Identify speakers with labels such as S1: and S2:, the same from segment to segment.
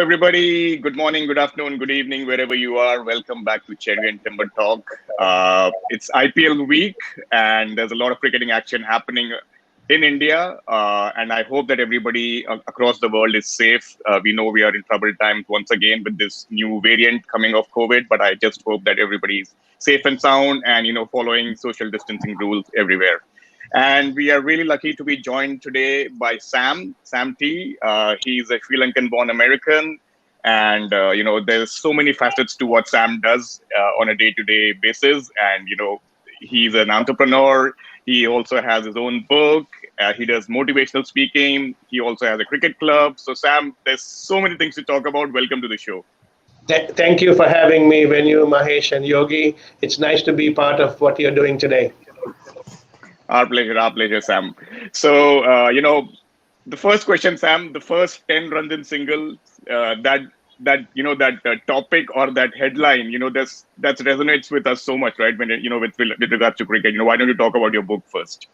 S1: everybody. Good morning, good afternoon, good evening, wherever you are. Welcome back to Cherry and Timber Talk. It's IPL week, and there's a lot of cricketing action happening in India. And I hope that everybody across the world is safe. We know we are in troubled times once again with this new variant coming of COVID, but I just hope that everybody's safe and sound and, following social distancing rules everywhere. And we are really lucky to be joined today by SamT. He's a Sri Lankan-born American. And, there's so many facets to what Sam does on a day-to-day basis. And, he's an entrepreneur. He also has his own book. He does motivational speaking. He also has a cricket club. So, Sam, there's so many things to talk about. Welcome to the show.
S2: Thank you for having me, Venu, Mahesh, and Yogi. It's nice to be part of what you're doing today.
S1: Our pleasure, Sam. So, the first question, Sam, the first 10 runs in singles, that topic or that headline, that resonates with us so much, right? When, with regards to cricket, why don't you talk about your book first?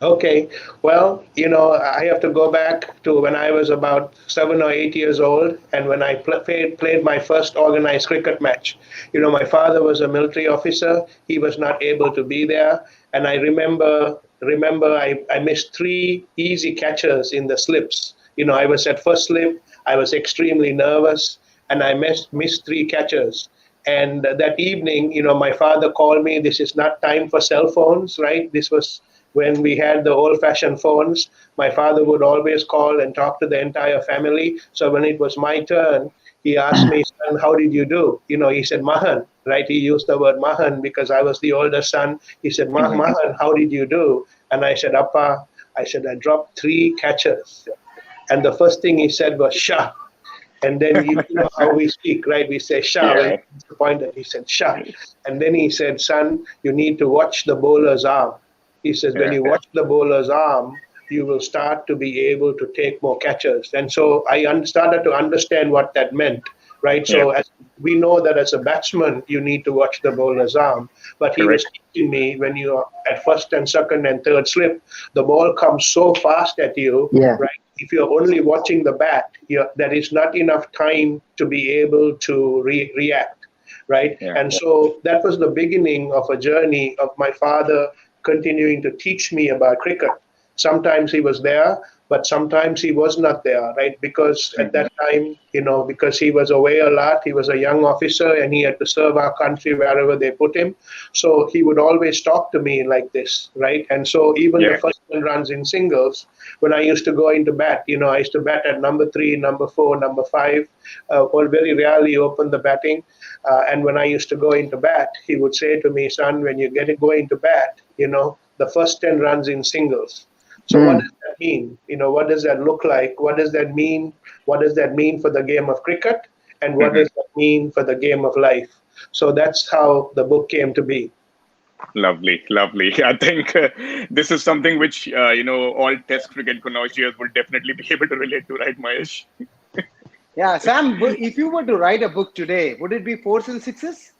S2: Okay. Well, I have to go back to when I was about 7 or 8 years old, and when I played my first organized cricket match. My father was a military officer. He was not able to be there. And I remember I missed 3 easy catches in the slips. I was at first slip. I was extremely nervous, and I missed 3 catches. And that evening, my father called me. This is not time for cell phones, right? This was when we had the old-fashioned phones. My father would always call and talk to the entire family. So when it was my turn, he asked me, "Son, how did you do?" He said, "Mahan," right? He used the word Mahan because I was the older son. He said, "Mahan, how did you do?" And I said, "Appa," I dropped 3 catches. And the first thing he said was, "Shah." And then you know how we speak, right? We say "Shah" when he's disappointed. He said "Shah." And then he said, "Son, you need to watch the bowler's arm." He says, when you watch the bowler's arm, you will start to be able to take more catches. And so I started to understand what that meant, right? So as we know that as a batsman, you need to watch the bowler's arm. But he was teaching me when you are at first and second and third slip, the ball comes so fast at you, right? If you're only watching the bat, there is not enough time to be able to react, right? And so that was the beginning of a journey of my father continuing to teach me about cricket. Sometimes he was there, but sometimes he was not there, right? Because at that time, because he was away a lot, he was a young officer and he had to serve our country wherever they put him. So he would always talk to me like this, right? And so even the first 10 runs in singles, when I used to go into bat, I used to bat at number 3, number 4, number 5, or very rarely open the batting. And when I used to go into bat, he would say to me, "Son, when you go into bat, the first 10 runs in singles." So what does that mean? What does that look like? What does that mean? What does that mean for the game of cricket? And what does that mean for the game of life? So that's how the book came to be.
S1: Lovely. I think this is something which, all test cricket connoisseurs will definitely be able to relate to, right, Mahesh?
S3: Yeah, Sam, if you were to write a book today, would it be 4s and 6s?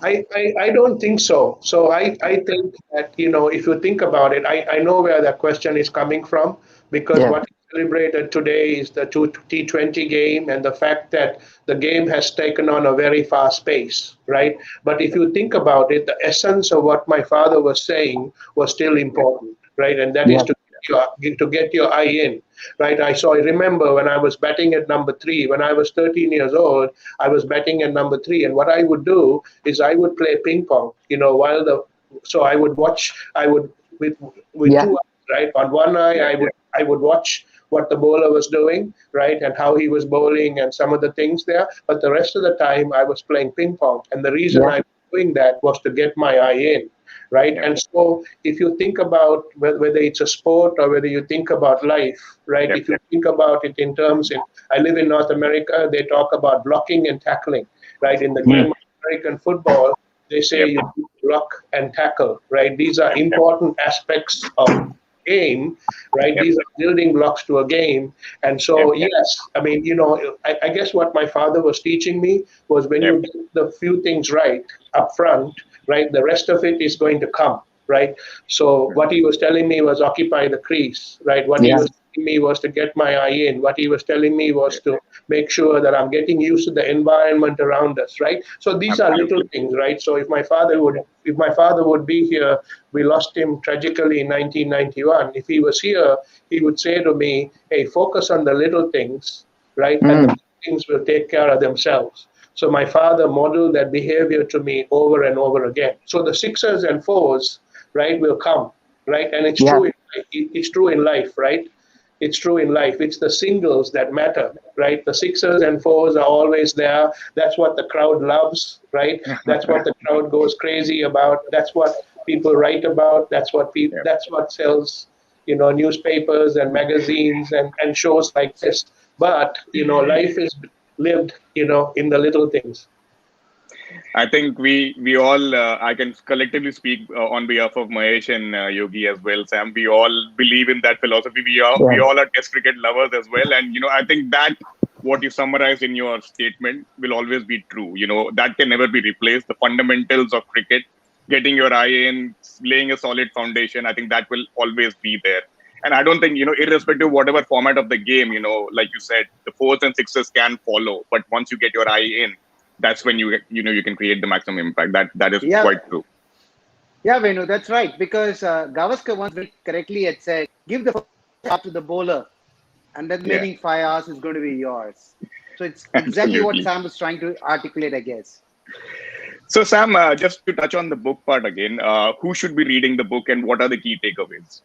S2: I don't think so. So I think that, if you think about it, I know where that question is coming from, because what is celebrated today is the T20 game and the fact that the game has taken on a very fast pace, right? But if you think about it, the essence of what my father was saying was still important, right? And that is to get your eye in, right? I remember when I was batting at number 3, when I was 13 years old, I was batting at number 3. And what I would do is I would play ping pong, so I would watch, with 2 eyes, right? On one eye, I would watch what the bowler was doing, right? And how he was bowling and some of the things there. But the rest of the time I was playing ping pong. And the reason I was doing that was to get my eye in. Right. And so if you think about whether it's a sport or whether you think about life, right, if you think about it in terms I live in North America, they talk about blocking and tackling, right? In the game of American football, they say you block and tackle, right? These are important aspects of game, right? These are building blocks to a game. And so, yes, I mean, I guess what my father was teaching me was when you get the few things right up front, right, the rest of it is going to come, right? So what he was telling me was occupy the crease, right? What he was telling me was to get my eye in. What he was telling me was to make sure that I'm getting used to the environment around us, right? So these are little
S1: Absolutely.
S2: things, right? So if my father would be here, we lost him tragically in 1991. If he was here, he would say to me, "Hey, focus on the little things, right? And the
S4: Mm.
S2: big things will take care of themselves." So my father modeled that behavior to me over and over again. So the sixes and fours, right, will come, right? And it's
S4: Yeah.
S2: true. It's true in life, right? It's true in life. It's the singles that matter, right? The sixes and fours are always there. That's what the crowd loves, right? That's what the crowd goes crazy about. That's what people write about. That's what people.
S1: Yeah.
S2: That's what sells, newspapers and magazines and shows like this. But life is lived, in the little things.
S1: I think we all I can collectively speak on behalf of Mahesh and Yogi as well, Sam. We all believe in that philosophy. We
S4: Yeah.
S1: all are Test cricket lovers as well, and I think that what you summarized in your statement will always be true. That can never be replaced. The fundamentals of cricket, getting your eye in, laying a solid foundation. I think that will always be there. And I don't think irrespective of whatever format of the game, like you said, the fours and sixes can follow, but once you get your eye in, that's when you can create the maximum impact. That is
S3: Yeah,
S1: quite true.
S3: yeah, Venu, that's right. Because Gavaskar once very correctly had said, give the first half to the bowler, and the
S1: Yeah.
S3: remaining 5 hours is going to be yours. So it's exactly what
S1: Absolutely.
S3: Sam was trying to articulate, I guess.
S1: So Sam, just to touch on the book part again, who should be reading the book and what are the key takeaways?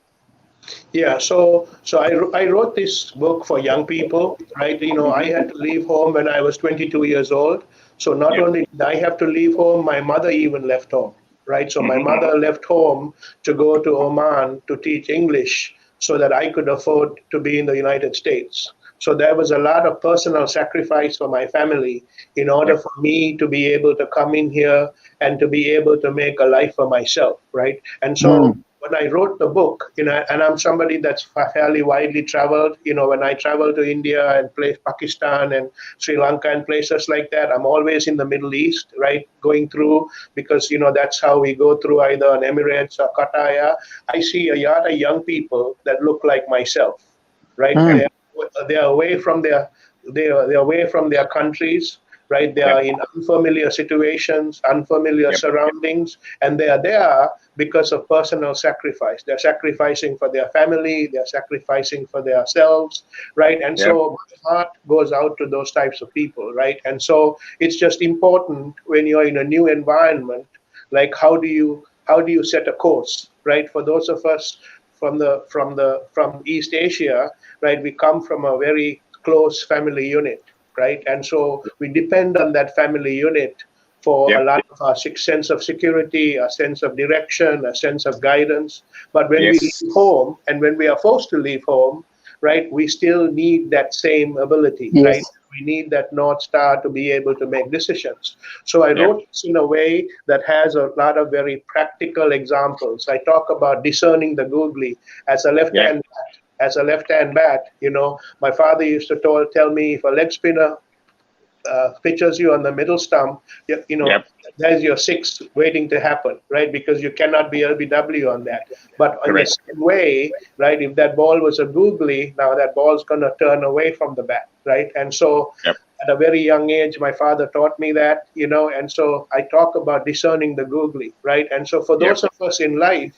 S2: Yeah, so I wrote this book for young people, right? I
S1: Hmm.
S2: had to leave home when I was 22 years old. So not
S1: Yep.
S2: only did I have to leave home, my mother even left home, right? So my
S1: Hmm.
S2: mother left home to go to Oman to teach English so that I could afford to be in the United States. So there was a lot of personal sacrifice for my family in order
S1: Yep.
S2: for me to be able to come in here and to be able to make a life for myself, right? And so
S4: Mm.
S2: when I wrote the book, and I'm somebody that's fairly widely traveled, when I travel to India and Pakistan and Sri Lanka and places like that, I'm always in the Middle East, right? Going through, because, that's how we go through either an Emirates or Qatar. I see a lot of young people that look like myself, right?
S4: Mm.
S2: They're away from they're away from their countries, right? They
S1: Yep.
S2: are in unfamiliar situations, unfamiliar
S1: Yep.
S2: surroundings, and they are there because of personal sacrifice. They're sacrificing for their family, they're sacrificing for themselves, right? And
S1: Yep.
S2: so my heart goes out to those types of people, right? And so it's just important when you're in a new environment, like how do you set a course, right? For those of us from East Asia, right? We come from a very close family unit, right? And so we depend on that family unit for a
S1: Yep.
S2: lot of our sense of security, a sense of direction, a sense of guidance. But when we
S1: Yes.
S2: leave home and when we are forced to leave home, right, we still need that same ability, right?
S4: Yes.
S2: We need that North Star to be able to make decisions. So I
S1: Yep.
S2: wrote this in a way that has a lot of very practical examples. I talk about discerning the googly as a left
S1: Yep.
S2: hand as a left-hand bat. My father used to tell me if a leg spinner pitches you on the middle stump,
S1: Yep.
S2: there's your six waiting to happen, right? Because you cannot be LBW on that. But in the
S1: Correct.
S2: same way, right, if that ball was a googly, now that ball's going to turn away from the bat, right? And so
S1: Yep.
S2: at a very young age, my father taught me that, and so I talk about discerning the googly, right? And so for
S1: Yep.
S2: those of us in life,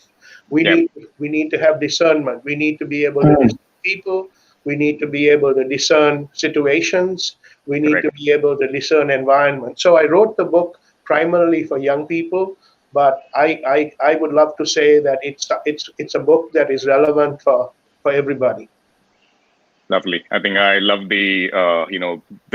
S2: we
S1: Yep.
S2: need we need to have discernment. We need to be able to
S4: Mm.
S2: discern people. We need to be able to discern situations. We need to
S1: Correct.
S2: be able to discern environment. So I wrote the book primarily for young people, but I would love to say that it's a book that is relevant for everybody.
S1: Lovely. I think I love the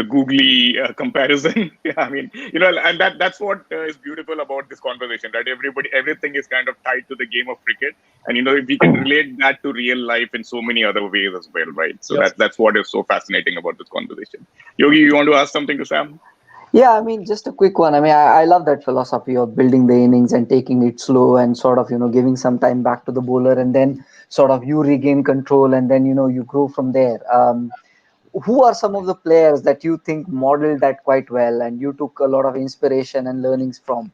S1: googly comparison. Yeah, I mean, and that's what is beautiful about this conversation, right? Everything is kind of tied to the game of cricket, and we can relate that to real life in so many other ways as well, right? So
S2: Yep.
S1: that's what is so fascinating about this conversation. Yogi, you want to ask something to Sam?
S4: Yeah, I mean, just a quick one. I mean, I love that philosophy of building the innings and taking it slow and sort of, giving some time back to the bowler and then sort of you regain control and then, you grow from there. Who are some of the players that you think modeled that quite well and you took a lot of inspiration and learnings from?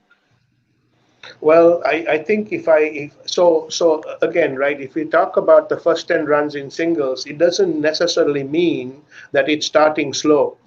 S2: Well, I think so again, right, if we talk about the first 10 runs in singles, it doesn't necessarily mean that it's starting slow,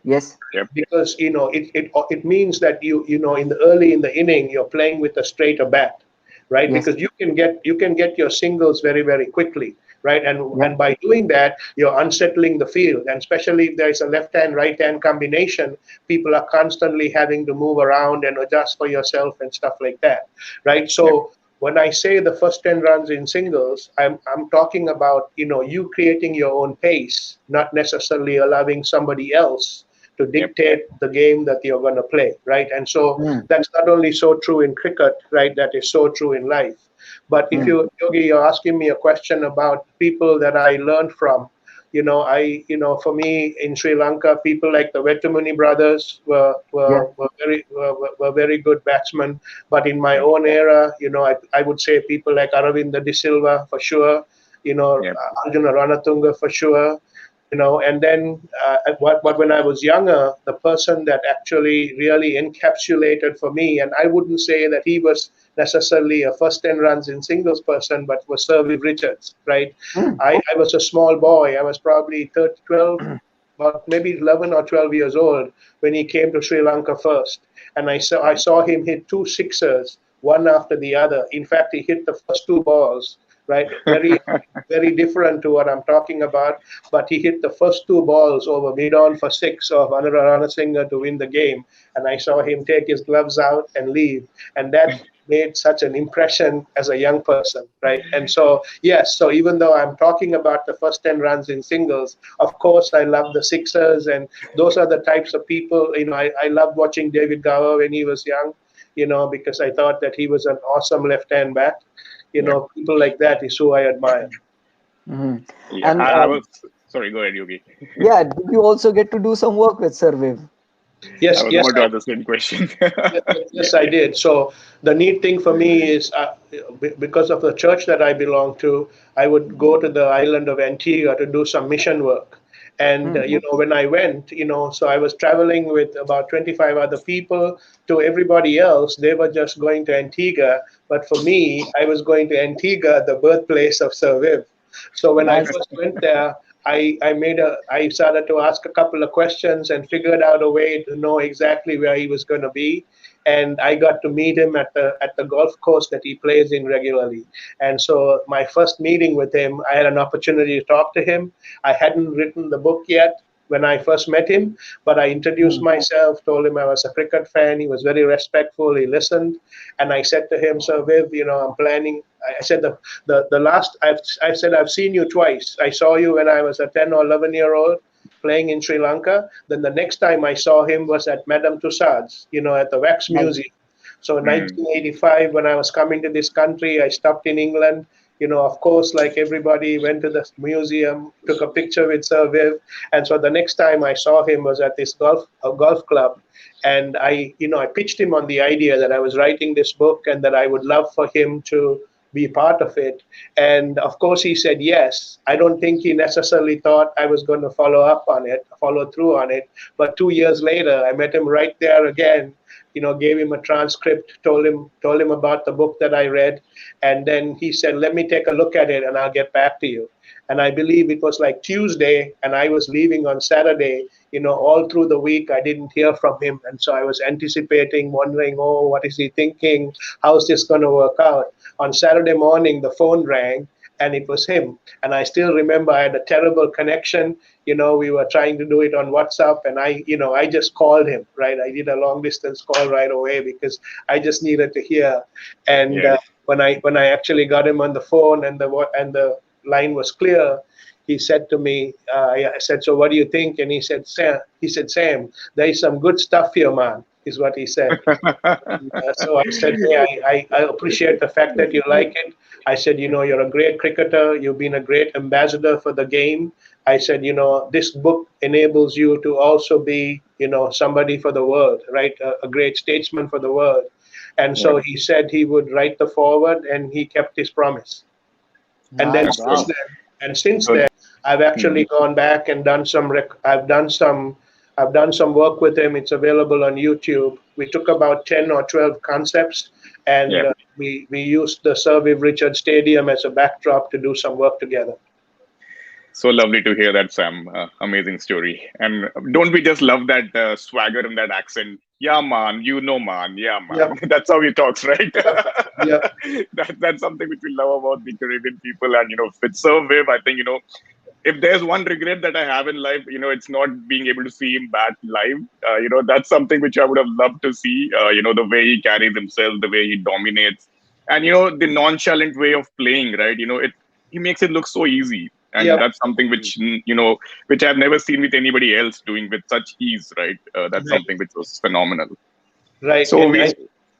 S4: Yes.
S1: Yep.
S2: because it means that in the early in the inning you're playing with a straighter bat, right?
S4: Yes.
S2: Because you can get your singles very very quickly, right? And
S4: Yeah.
S2: by doing that you're unsettling the field, and especially if there's a left hand right hand combination, people are constantly having to move around and adjust for yourself and stuff like that, right?
S1: Yep.
S2: So when I say the first 10 runs in singles, I'm talking about you creating your own pace, not necessarily allowing somebody else to
S1: Yep.
S2: dictate the game that you're going to play, right? And so
S4: Mm.
S2: that's not only so true in cricket, right? That is so true in life. But if
S4: Mm.
S2: you, Yogi, you're asking me a question about people that I learned from. For me in Sri Lanka, people like the Vetamuni brothers
S4: Yeah.
S2: were very good batsmen. But in my
S1: Yep.
S2: own era, I would say people like Aravinda De Silva for sure,
S1: Yep.
S2: Arjuna Ranatunga for sure, and then what when I was younger, the person that actually really encapsulated for me, and I wouldn't say that he was necessarily a first 10 runs in singles person, but was Sir Viv Richards, right?
S4: Mm.
S2: I was a small boy. I was probably 12, about maybe 11 or 12 years old when he came to Sri Lanka first. And I saw him hit two sixers, one after the other. In fact, he hit the first two balls, right? Very, very different to what I'm talking about. But he hit the first two balls over mid-on for six of Anura Ranasinghe to win the game. And I saw him take his gloves out and leave. And that made such an impression as a young person, right? And so, yes, so even though I'm talking about the first 10 runs in singles, of course, I love the Sixers, and those are the types of people, I loved watching David Gower when he was young, because I thought that he was an awesome left-hand bat.
S1: Yep.
S2: People like that is who I admire.
S4: Mhm.
S1: Yeah.
S4: And
S1: I was sorry. Go ahead, Yogi.
S4: yeah, did you also get to do some work with Sir Viv?
S1: I
S2: Yes,
S1: was
S2: yes,
S1: about to ask the same question. Yeah.
S2: yes, I did. So the neat thing for me is because of the church that I belong to, I would go to the island of Antigua to do some mission work. And
S4: Mm.
S2: when I went, so I was traveling with about 25 other people. To everybody else, they were just going to Antigua, but for me, I was going to Antigua, the birthplace of Sir Viv. So when I
S4: Nice.
S2: first went there, I started to ask a couple of questions and figured out a way to know exactly where he was going to be. And I got to meet him at the golf course that he plays in regularly. And so my first meeting with him, I had an opportunity to talk to him. I hadn't written the book yet when I first met him, but I introduced
S4: Mm.
S2: myself, told him I was a cricket fan. He was very respectful. He listened, and I said to him, "Sir Viv, I'm planning." I said the last I said I've seen you twice. I saw you when I was a 10 or 11-year-old playing in Sri Lanka. Then the next time I saw him was at Madame Tussauds, at the Wax
S4: Nice.
S2: Museum. So
S1: Hmm.
S2: 1985, when I was coming to this country, I stopped in England. Of course, like everybody, went to the museum, took a picture with Sir Viv, and so the next time I saw him was at this golf club, and I pitched him on the idea that I was writing this book and that I would love for him to be part of it. And of course, he said yes. I don't think he necessarily thought I was going to follow through on it. But 2 years later, I met him right there again. Gave him a transcript, told him about the book that I read, and then he said, "Let me take a look at it, and I'll get back to you." And I believe it was like Tuesday, and I was leaving on Saturday. All through the week, I didn't hear from him, and so I was anticipating, wondering, oh, what is he thinking? How's this going to work out? On Saturday morning, the phone rang, and it was him. And I still remember I had a terrible connection. We were trying to do it on WhatsApp, and I just called him, right? I did a long distance call right away because I just needed to hear. And
S1: Yeah.
S2: when I actually got him on the phone and the line was clear, he said to me, I said, "So what do you think?" And he said, "Sam, there is some good stuff here, man," is what he said. So I said, "Hey, I appreciate the fact that you like it." I said, "You're a great cricketer. You've been a great ambassador for the game." I said, "This book enables you to also be, somebody for the world, right? A great statesman for the world." And
S1: Yeah.
S2: so he said he would write the foreword, and he kept his promise. And then
S4: Nice.
S1: That's
S2: since
S1: good.
S4: Wow.
S2: then, and since
S1: So,
S2: then, I've
S1: hmm.
S2: actually gone back and done I've done some work with him. It's available on YouTube. We took about 10 or 12 concepts, and
S1: Yeah.
S2: we used the Sir Viv Richards Stadium as a backdrop to do some work together.
S1: So lovely to hear that, Sam. Amazing story. And don't we just love that swagger and that accent? Yeah, man. You know, man. Yeah, man.
S2: Yep,
S1: That's how he talks, right?
S2: yep,
S1: That's something which we love about the Caribbean people. And, with Sir Viv, I think, if there's one regret that I have in life, it's not being able to see him bat live. That's something which I would have loved to see. The way he carries himself, the way he dominates, and the nonchalant way of playing. Right? He makes it look so easy, and
S2: yep,
S1: that's something which which I've never seen with anybody else doing with such ease. Right? That's
S2: right,
S1: something which was phenomenal.
S2: right.
S1: So
S2: And
S1: we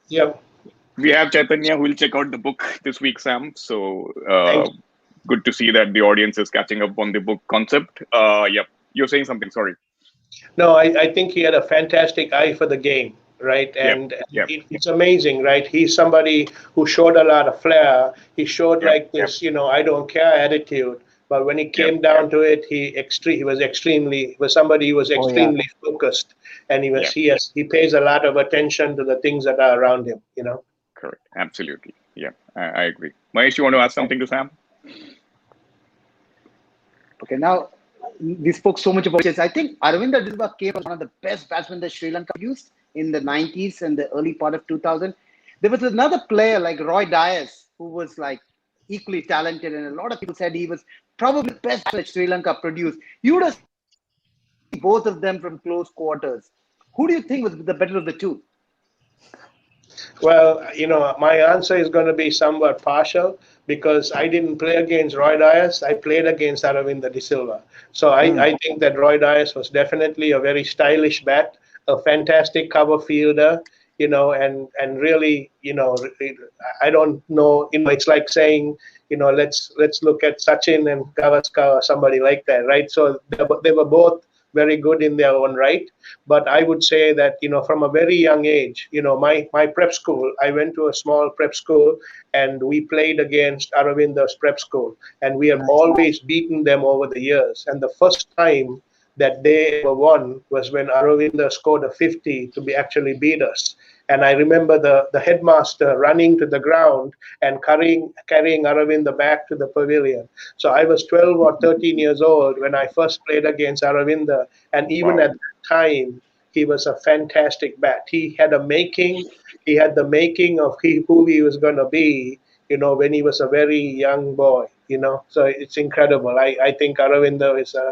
S2: yep,
S1: we have Chaitanya who will check out the book this week, Sam. So
S2: thanks.
S1: good to see that the audience is catching up on the book concept. Yep, you're saying something. Sorry.
S2: No, I think he had a fantastic eye for the game, right?
S1: Yep,
S2: And
S1: yep,
S2: it's amazing, right? He's somebody who showed a lot of flair. He showed
S1: yep,
S2: like this, I don't care attitude. But when it
S1: yep.
S2: came down to it, he was somebody who was
S4: Oh yeah.
S2: extremely focused, and
S1: Yep.
S2: he pays a lot of attention to the things that are around him.
S1: Correct. Absolutely. Yeah, I agree. Mahesh, you want to ask something to Sam?
S3: Okay, now we spoke so much about chess. I think Aravinda Dilba came as one of the best batsmen that Sri Lanka used in the 90s and the early part of 2000. There was another player like Roy Dias who was like equally talented, and a lot of people said he was probably the best that Sri Lanka produced. You would have seen both of them from close quarters. Who do you think was the better of the two?
S2: Well, my answer is going to be somewhat partial because I didn't play against Roy Dias. I played against Aravinda De Silva. So
S4: Hmm.
S2: I think that Roy Dias was definitely a very stylish bat, a fantastic cover fielder, and really, I don't know, it's like saying, let's look at Sachin and Gavaskar or somebody like that, right? So they were both very good in their own right. But I would say that, from a very young age, my prep school, I went to a small prep school and we played against Aravinda's prep school. And we have
S4: Nice.
S2: always beaten them over the years. And the first time that they ever won was when Aravinda scored a 50 to be actually beat us. And I remember the headmaster running to the ground and carrying Aravinda back to the pavilion. So I was 12 or 13 years old when I first played against Aravinda. And even
S1: Wow.
S2: at that time, he was a fantastic bat. He had the making of who he was going to be, when he was a very young boy. So it's incredible. I think Aravinda is a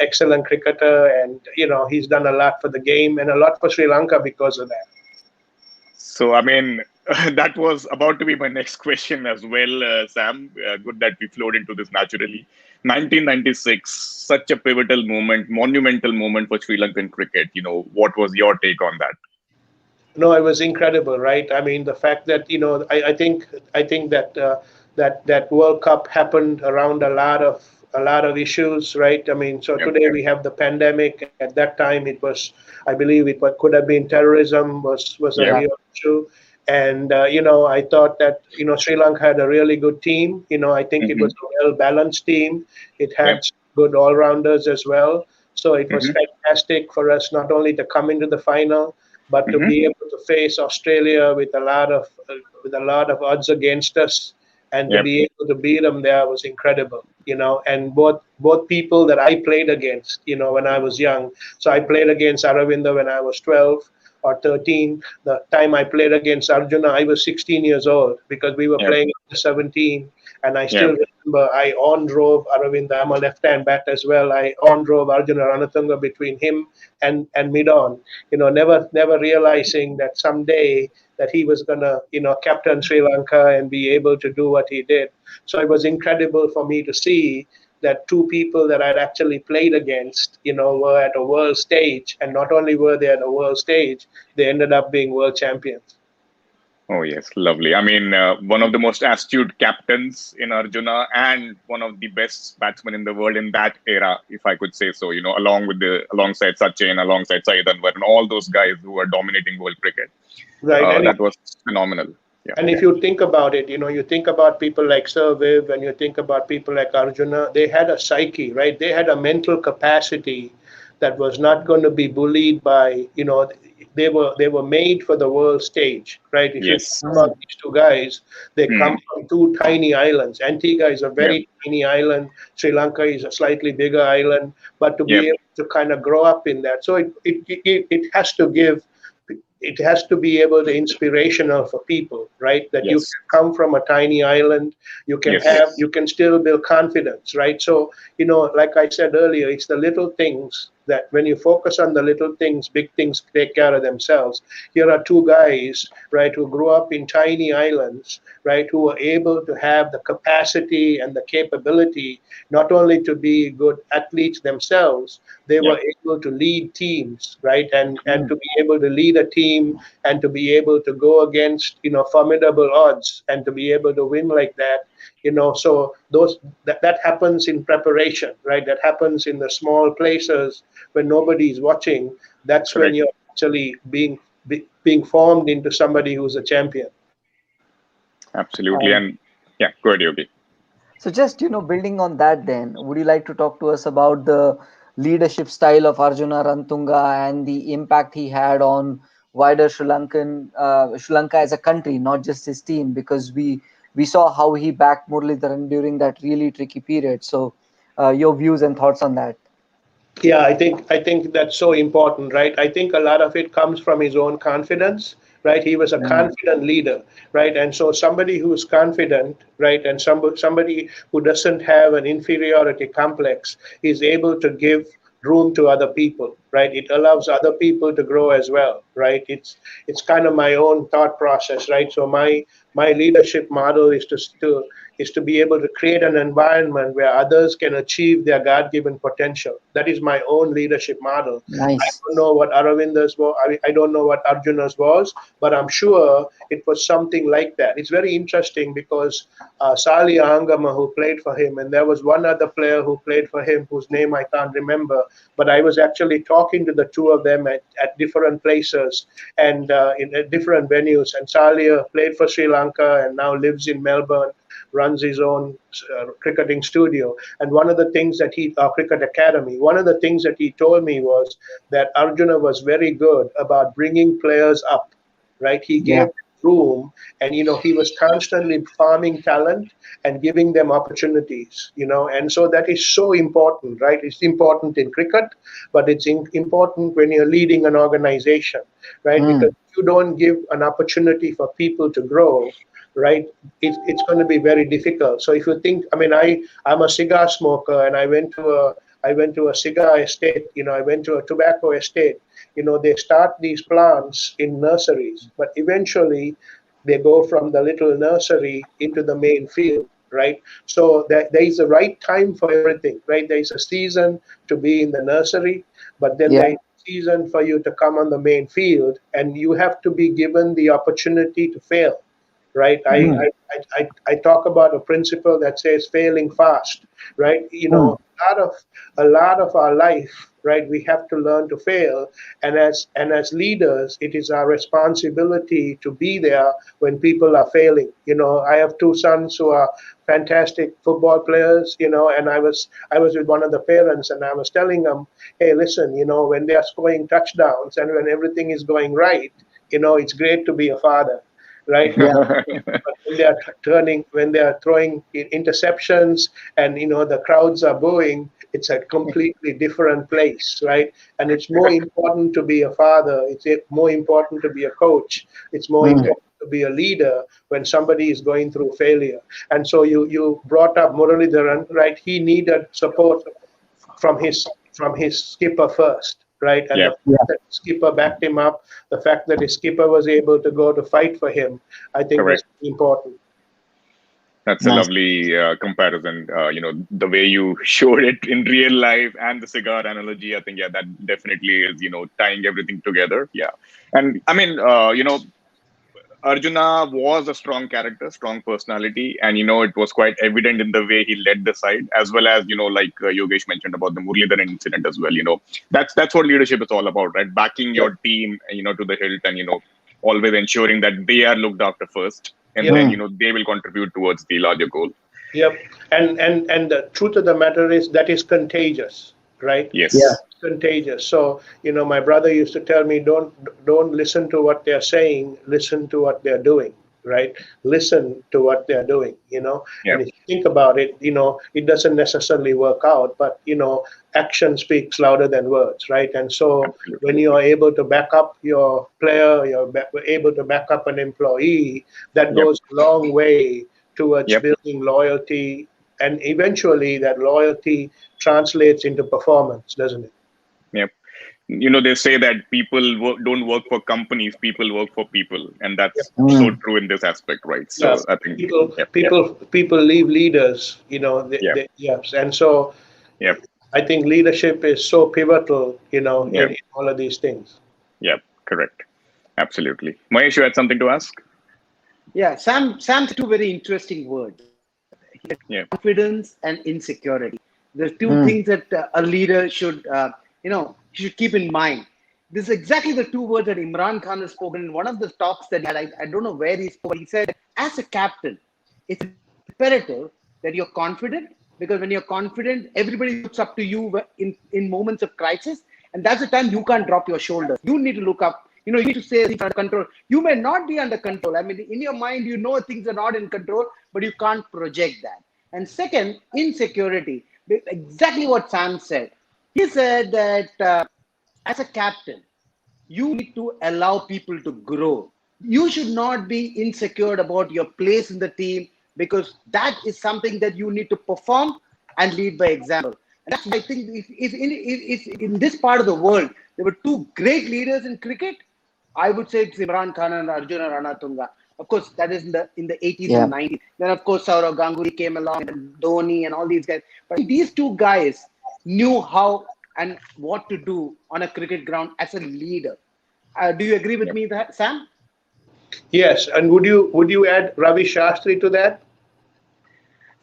S2: excellent cricketer, and he's done a lot for the game and a lot for Sri Lanka because of that.
S1: So, I mean, that was about to be my next question as well, Sam. Good that we flowed into this naturally. 1996, such a pivotal moment, monumental moment for Sri Lankan cricket. What was your take on that?
S2: No, it was incredible, right? I mean, the fact that I think that that World Cup happened around a lot of issues, right? I mean, so
S1: Yep,
S2: today we have the pandemic. At that time, it was, I believe, could have been terrorism was a
S1: yep,
S4: Yeah.
S2: real issue. And I thought that Sri Lanka had a really good team. I think it
S1: hmm
S2: was a well balanced team. It
S1: yep,
S2: had good all rounders as well. So it was
S1: hmm
S2: fantastic for us not only to come into the final, but to
S1: hmm
S2: be able to face Australia with a lot of odds against us, and to
S1: yep,
S2: be able to beat them there was incredible. And both people that I played against, when I was young. So I played against Aravinda when I was 12 or 13. The time I played against Arjuna, I was 16 years old because we were
S1: yep,
S2: playing under 17. And I
S1: yep,
S2: still remember I on drove Aravinda. I'm a left-hand bat as well. I on drove Arjuna Ranatunga between him and mid-on. Never realizing that someday that he was gonna, captain Sri Lanka and be able to do what he did. So it was incredible for me to see that two people that I'd actually played against, were at a world stage, and not only were they at a world stage, they ended up being world champions.
S1: Oh, yes, lovely. I mean, one of the most astute captains in Arjuna and one of the best batsmen in the world in that era, if I could say so, alongside Sachin, alongside Saeed Anwar, and all those guys who were dominating world cricket.
S2: Right. And
S1: That was phenomenal. Yeah.
S2: And if you think about it, you think about people like Sir Viv and you think about people like Arjuna, they had a psyche, right? They had a mental capacity that was not going to be bullied by, they were made for the world stage, right? If you
S1: Yes.
S2: think about these two guys, they come
S1: Mm.
S2: from two tiny islands. Antigua is a
S1: Yep.
S2: very tiny island. Sri Lanka is a slightly bigger island, but to
S1: Yep.
S2: be able to kind of grow up in that, so it has to give. It has to be able to inspirational for people, right? That you
S1: Yes.
S2: can come from a tiny island,
S1: Yes.
S2: you can still build confidence, right? So, like I said earlier, it's the little things that when you focus on the little things, big things take care of themselves. Here are two guys, right, who grew up in tiny islands, right, who were able to have the capacity and the capability not only to be good athletes themselves, they
S1: Yep.
S2: were able to lead teams, right, and to be able to lead a team and to be able to go against formidable odds and to be able to win like that. So that happens in preparation, right? That happens in the small places when nobody's watching. That's when
S1: Correct.
S2: you're actually being formed into somebody who's a champion.
S1: Absolutely.
S4: Um,
S1: And yeah, go ahead, Yogi.
S4: so just building on that, then would you like to talk to us about the leadership style of Arjuna Rantunga and the impact he had on wider Sri Lanka as a country, not just his team, because we saw how he backed Muralidharan during that really tricky period. So your views and thoughts on that.
S2: Yeah, I think that's so important, right? I think a lot of it comes from his own confidence, right? He was a
S4: Mm.
S2: confident leader, right? And so somebody who's confident, right, and somebody who doesn't have an inferiority complex is able to give room to other people, right? It allows other people to grow as well, right? It's kind of my own thought process, right? So my leadership model is to be able to create an environment where others can achieve their God-given potential. That is my own leadership model. I
S4: Nice.
S2: don't know what Aravinda's was. I don't know what Arjuna's was, but I'm sure it was something like that. It's very interesting because Sali Angama, who played for him, and there was one other player who played for him whose name I can't remember, but I was actually talking to the two of them at different places and in different venues. And Salia played for Sri Lanka and now lives in Melbourne, runs his own cricketing studio. And one of the things that cricket academy, one of the things that he told me was that Arjuna was very good about bringing players up, right? He
S4: Yeah.
S2: gave room, and he was constantly farming talent and giving them opportunities, and so that is so important, right? It's important in cricket, but it's important when you're leading an organization, right? Because
S4: Mm.
S2: if you don't give an opportunity for people to grow, right, it's going to be very difficult. So if you think, I mean, I'm a cigar smoker, and I went to a cigar estate, I went to a tobacco estate. They start these plants in nurseries, but eventually they go from the little nursery into the main field, right? So there is a right time for everything, right? There is a season to be in the nursery, but then there
S4: Yeah.
S2: is a season for you to come on the main field, and you have to be given the opportunity to fail, right? I,
S4: Mm.
S2: I, I talk about a principle that says failing fast, right?
S4: Mm.
S2: A lot of our life, right? We have to learn to fail, and as leaders, it is our responsibility to be there when people are failing. I have two sons who are fantastic football players, and I was with one of the parents, and I was telling them, hey, listen, when they are scoring touchdowns and when everything is going right, it's great to be a father, right? But
S4: Yeah.
S2: when they are throwing interceptions and the crowds are booing, it's a completely different place, right? And it's more important to be a father. It's more important to be a coach. It's more
S4: Mm.
S2: important to be a leader when somebody is going through failure. And so you brought up Muralidharan, right? He needed support from his skipper first, right? And the
S1: Yeah,
S2: fact that skipper backed him up, the fact that his skipper was able to go to fight for him, I think was
S1: correct.
S2: important.
S1: That's a
S4: Nice.
S1: lovely comparison. The way you showed it in real life and the cigar analogy, I think, yeah, that definitely is, tying everything together. Yeah. And I mean, Arjuna was a strong character, strong personality, and it was quite evident in the way he led the side, as well as like Yogesh mentioned about the Muralidharan incident as well. That's what leadership is all about, right? Backing
S2: Yep.
S1: your team, to the hilt, and always ensuring that they are looked after first, and
S2: Yep.
S1: then
S4: Mm.
S1: they will contribute towards the larger goal.
S2: Yep. And the truth of the matter is that is contagious, right?
S4: Yeah.
S1: Yes.
S2: contagious. So, my brother used to tell me, don't listen to what they're saying, listen to what they're doing, right? Listen to what they're doing,
S1: Yep.
S2: and if you think about it, it doesn't necessarily work out, but, action speaks louder than words, right? And so
S1: Absolutely.
S2: when you are able to back up your player, able to back up an employee, that
S1: Yep.
S2: goes a long way towards
S1: Yep.
S2: building loyalty, and eventually that loyalty translates into performance, doesn't it?
S1: Yep. They say that don't work for companies, people work for people. And
S2: Yep.
S1: that's so
S4: Mm.
S1: true in this aspect, right?
S2: Yeah,
S1: So I think,
S2: people,
S1: yep, yep,
S2: people, people leave leaders,
S1: yep,
S2: yes, and so
S1: yep,
S2: I think leadership is so pivotal,
S1: yep,
S2: in all of these things.
S1: yep, correct. Absolutely. Mahesh, you had something to ask?
S3: Yeah, Sam said two very interesting words.
S1: Yeah.
S3: Confidence and insecurity. The two
S4: Mm.
S3: things that a leader should keep in mind. This is exactly the two words that Imran Khan has spoken in one of the talks that he had. I don't know where he spoke. He said, as a captain, it's imperative that you're confident, because when you're confident, everybody looks up to you in moments of crisis. And that's the time you can't drop your shoulders. You need to look up. You need to say things under control. You may not be under control. I mean, in your mind, things are not in control, but you can't project that. And second, insecurity. Exactly what Sam said. He said that as a captain, you need to allow people to grow. You should not be insecure about your place in the team, because that is something that you need to perform and lead by example. And that's why I think if in this part of the world there were two great leaders in cricket, I would say it's Imran Khan and Arjuna Ranatunga. Of course, that is in the 80s
S4: Yeah.
S3: and 90s. Then, of course, Saurav Ganguly came along, and Dhoni and all these guys. But these two guys knew how and what to do on a cricket ground as a leader. Do you agree with
S1: Yep.
S3: me, Sam?
S2: Yes, and would you add Ravi Shastri to that?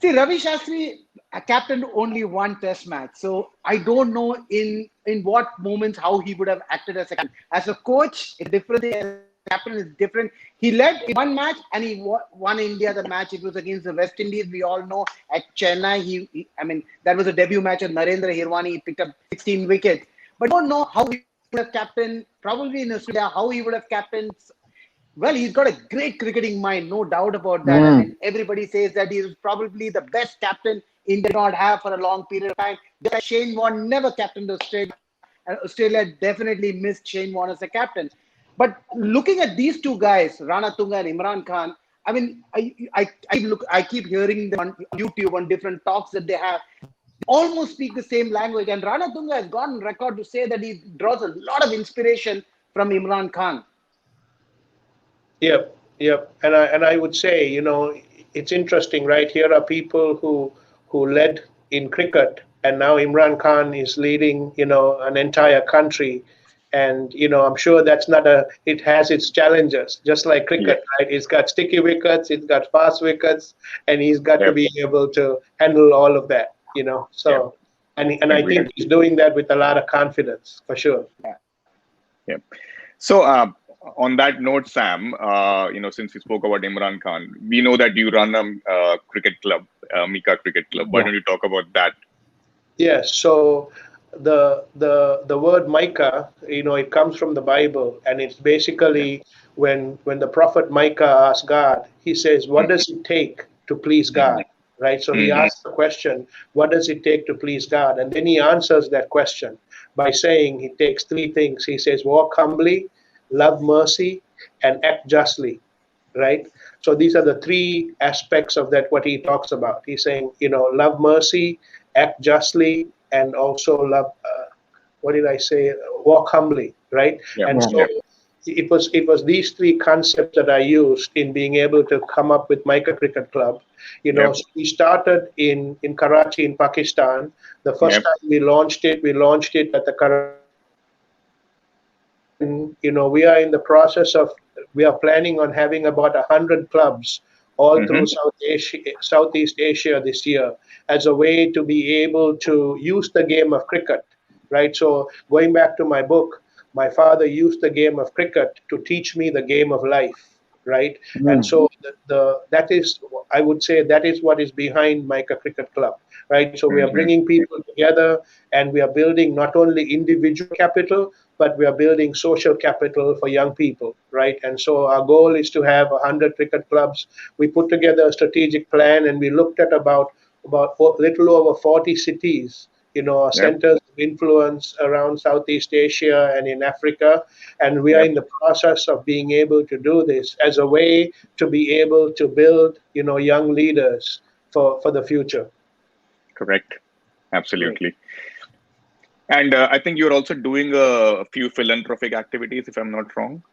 S3: See, Ravi Shastri captained only one Test match, so I don't know in what moments how he would have acted as a captain. As a coach, it's different. As a captain, is different. He led in one match and he won India the match. It was against the West Indies. We all know at Chennai. I mean, that was a debut match of Narendra Hirwani. He picked up 16 wickets. But I don't know how he would have captained. Probably in Australia, how he would have captained. Well, he's got a great cricketing mind, no doubt about that. I
S4: Mm.
S3: mean, everybody says that he is probably the best captain India did not have for a long period of time. Just like Shane Warne never captained Australia, and Australia definitely missed Shane Warne as a captain. But looking at these two guys, Ranatunga and Imran Khan, I mean, I keep hearing them on YouTube on different talks that they have. Almost speak the same language, and Ranatunga has gone on record to say that he draws a lot of inspiration from Imran Khan.
S2: Yep, yep. And I would say, it's interesting, right? Here are people who led in cricket, and now Imran Khan is leading, an entire country. And I'm sure that's not it has its challenges, just like
S1: Yeah.
S2: cricket, right? It's got sticky wickets, it's got fast wickets, and he's got to
S1: Yep.
S2: be able to handle all of that,
S1: Yep.
S2: So, and I
S1: Agreed.
S2: think he's doing that with a lot of confidence, for sure.
S1: Yep. So, on that note, Sam, since you spoke about Imran Khan, we know that you run a cricket club, Mika Cricket Club. Why
S4: Yeah.
S1: don't you talk about that?
S2: Yes. So the word Micah, it comes from the Bible, and it's
S1: Yeah.
S2: basically when the prophet Micah asks God, he says, "What does it take to please
S1: Mhm.
S2: God?" Right. So he
S1: Mhm.
S2: asks the question, "What does it take to please God?" And then he answers that question by saying it takes three things. He says, "Walk humbly, love mercy, and act justly." Right. So these are the three aspects of that what he talks about. He's saying, love mercy, act justly, and also love, what did I say, walk humbly, right?
S1: Yep.
S2: And
S4: Yeah.
S2: so
S1: Yep.
S2: it was these three concepts that I used in being able to come up with Micah Cricket Club.
S1: Yep.
S2: So we started in Karachi in Pakistan. The first
S1: Yep.
S2: time we launched it at the Karachi. Then, we are planning on having about 100 clubs all through
S1: Mhm.
S2: Southeast Asia this year, as a way to be able to use the game of cricket, right? So going back to my book, my father used the game of cricket to teach me the game of life, right? And
S4: Mm.
S2: so that is, I would say, that is what is behind Mica Cricket Club, right? So we are
S1: Hmm.
S2: bringing people together, and we are building not only individual capital, but we are building social capital for young people, right? And so our goal is to have 100 cricket clubs. We put together a strategic plan, and we looked at about little over 40 cities,
S1: Yep.
S2: centers of influence around Southeast Asia and in Africa. And we are
S1: Yep.
S2: in the process of being able to do this as a way to be able to build, young leaders for the future.
S1: Correct.
S2: Right.
S1: Absolutely. And I think you're also doing a few philanthropic activities, if I'm not wrong.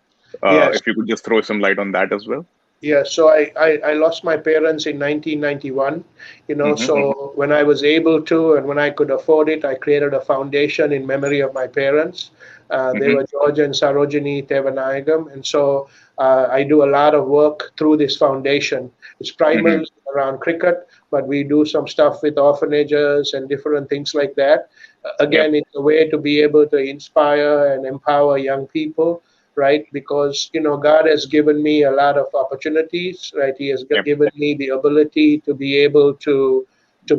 S2: Yes.
S1: If you could just throw some light on that as well.
S2: Yeah, so I lost my parents in 1991,
S1: Hmm.
S2: so when I was able to and when I could afford it, I created a foundation in memory of my parents. They
S1: Hmm.
S2: were George and Sarojini Thevanayagam, and so I do a lot of work through this foundation. It's
S1: Hmm.
S2: primarily around cricket, but we do some stuff with orphanages and different things like that.
S1: Yep.
S2: Again, it's a way to be able to inspire and empower young people, right? Because God has given me a lot of opportunities, right? He has
S1: Yep.
S2: given me the ability to be able to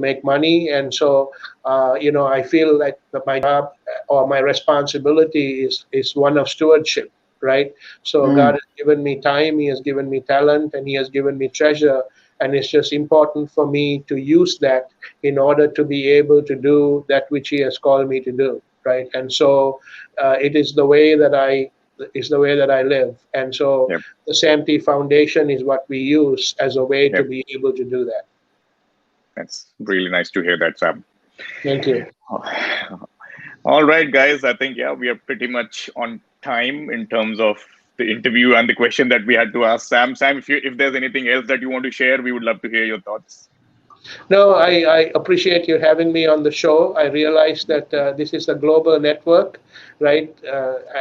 S2: make money, and so I feel like that my job or my responsibility is one of stewardship, right? So God
S4: Mm.
S2: has given me time, He has given me talent, and He has given me treasure, and it's just important for me to use that in order to be able to do that which He has called me to do, right? And so it is the way that I live. And so
S1: Yep.
S2: the SamT Foundation is what we use as a way to
S1: Yep.
S2: be able to do that.
S1: That's really nice to hear that, Sam.
S2: Thank you.
S1: All right, guys. I think, yeah, we are pretty much on time in terms of the interview and the question that we had to ask Sam. Sam, if there's anything else that you want to share, we would love to hear your thoughts.
S2: No, I appreciate you having me on the show. I realize that this is a global network, right?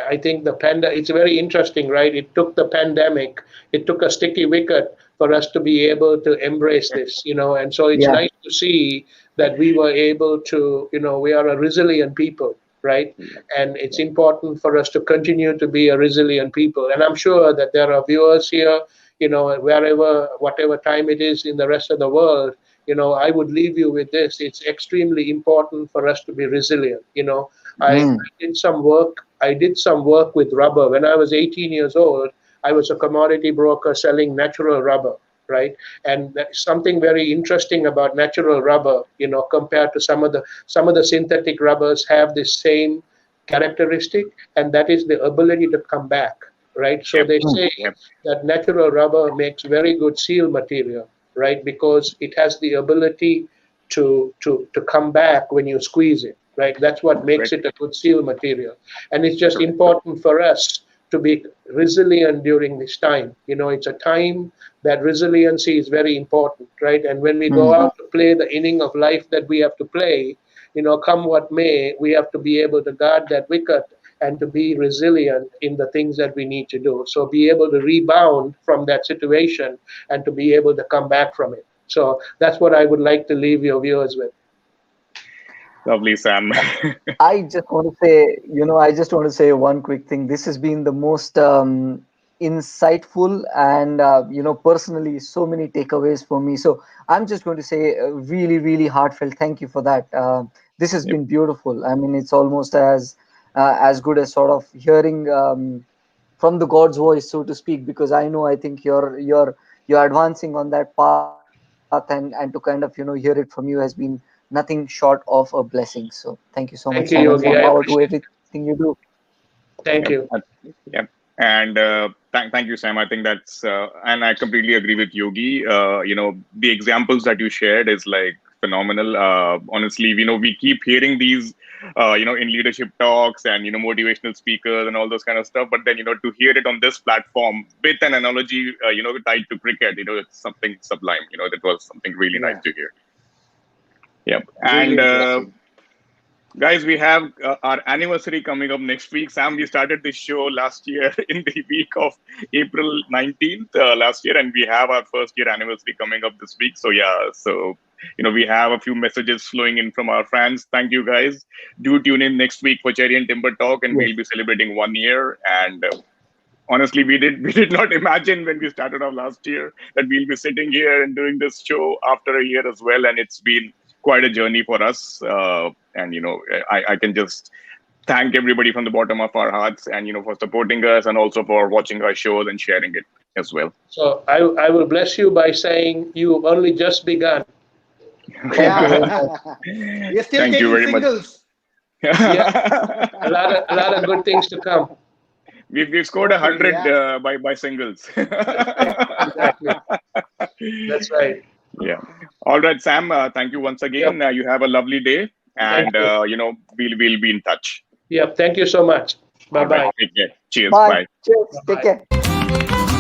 S2: I think it's very interesting, right? It took the pandemic, it took a sticky wicket for us to be able to embrace this, and so it's
S4: Yeah.
S2: nice to see that we were able to, we are a resilient people, right?
S1: Yep.
S2: And it's important for us to continue to be a resilient people. And I'm sure that there are viewers here, wherever, whatever time it is in the rest of the world, I would leave you with this. It's extremely important for us to be resilient. I
S4: Mm.
S2: did some work. I did some work with rubber when I was 18 years old. I was a commodity broker selling natural rubber, right? And that's something very interesting about natural rubber, compared to some of the synthetic rubbers have this same characteristic, and that is the ability to come back, right? So
S1: Yep.
S2: they
S4: Mm.
S2: say
S1: Yep.
S2: that natural rubber makes very good seal material, right? Because it has the ability to come back when you squeeze it, right? That's what makes
S1: Correct.
S2: it a good seal material. And it's just
S1: Correct.
S2: important for us to be resilient during this time. It's a time that resiliency is very important, right? And when we go
S4: Mm.
S2: out to play the inning of life that we have to play, come what may, we have to be able to guard that wicket and to be resilient in the things that we need to do. So be able to rebound from that situation and to be able to come back from it. So that's what I would like to leave your viewers with.
S1: Lovely, Sam.
S4: I just want to say, I just want to say one quick thing. This has been the most insightful and, personally, so many takeaways for me. So I'm just going to say a really, really heartfelt thank you for that. This has
S1: Yep.
S4: been beautiful. I mean, it's almost as good as sort of hearing from the God's voice, so to speak, because I think you're advancing on that path, and to kind of hear it from you has been nothing short of a blessing. So thank you so much, Sam, and more
S2: Thank you,
S4: power to
S2: Yogi. I
S4: everything
S2: appreciate
S4: you do.
S2: it. Thank
S1: Yep.
S2: you.
S1: Yep. And thank you, Sam. I think that's, and I completely agree with Yogi. The examples that you shared is like phenomenal. Honestly, we keep hearing these, in leadership talks and, motivational speakers and all those kind of stuff. But then, to hear it on this platform with an analogy, tied to cricket, it's something sublime. That was something really nice
S3: Yeah,
S1: to hear. Yep.
S3: really
S1: And
S3: interesting.
S1: guys, we have our anniversary coming up next week. Sam, we started this show last year in the week of April 19th last year, and we have our first year anniversary coming up this week. So, yeah, we have a few messages flowing in from our fans. Thank you, guys. Do tune in next week for Cherry and Timber Talk, and
S4: Yes.
S1: we'll be celebrating 1 year. And honestly, we did not imagine when we started off last year that we'll be sitting here and doing this show after a year as well. And it's been quite a journey for us. And I can just thank everybody from the bottom of our hearts, and for supporting us, and also for watching our shows and sharing it as well.
S2: So I will bless you by saying you've only just begun.
S3: Yeah. You're still
S1: Thank you
S3: taking
S1: very much.
S3: singles.
S2: Yeah, a lot of good things to come.
S1: We've scored 100
S3: Yeah.
S1: by singles.
S2: Exactly. That's right.
S1: Yeah. All right, Sam. Thank you once again.
S2: Yep.
S1: You have a lovely day,
S2: Thank
S1: and
S2: you.
S1: we'll be in touch.
S2: Yep. Thank you so much. Bye
S1: All right.
S2: bye.
S1: Take care. Cheers.
S4: Bye.
S1: Bye.
S4: Cheers. Take
S2: Bye.
S4: care.